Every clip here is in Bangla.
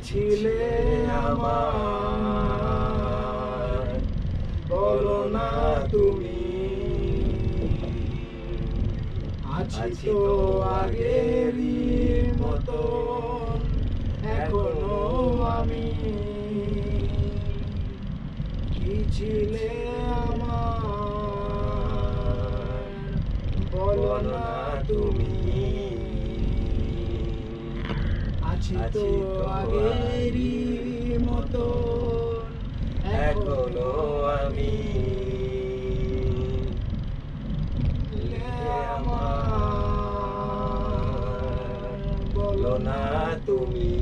ছিলে আমার, বলো না তুমি। আছি তো আগেরই মতো, এখনো আমি। কি ছিলে আমার, বলো না তুমি। আছি তো আগেরই মতো, এখনো আমি। বলো না তুমি।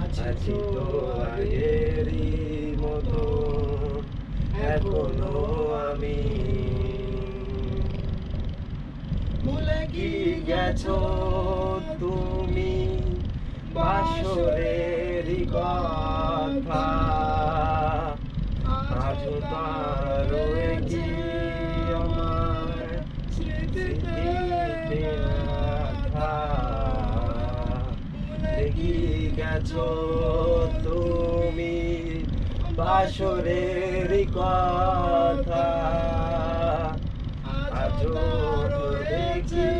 আছি তো আগেরই মতো, এখনো আমি। ভুলে কি গেছো তুমি বাসরেরই কথা, আজও তার রয়ে কি আমার স্মৃতিতে আঁকা। ভুলে কি গেছো তুমি বাসরেরই কথা, আজও দেখি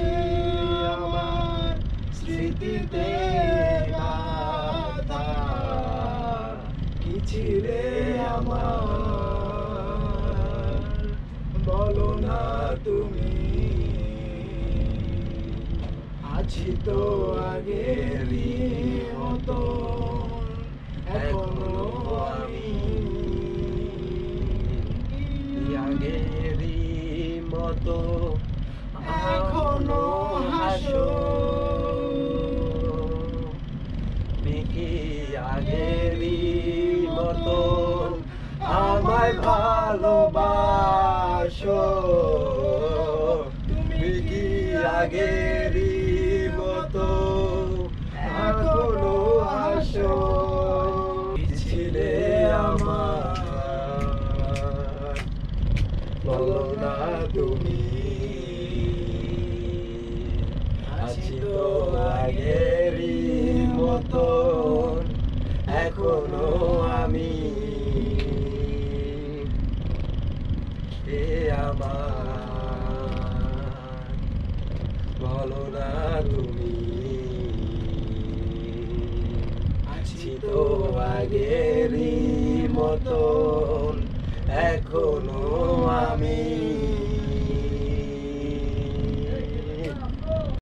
আমার স্মৃতিতে গাথা। কি ছিলে আমার, বলো না তুমি। আছি তো আগেরই মতো, এখনো আমি। আগেরই মতো এখনো হাসো, কি আগেরই মতো আমায় ভালোবাসো। তুমি কি আগেরই মতো এখনো হাসো। ছিলে আমার, বলো না তুমি। আছি তো আগেরই মতো, এখনো আমি। এ আমার, বলো না তুমি। আছি তো আগেরই মতো, এখনো আমি।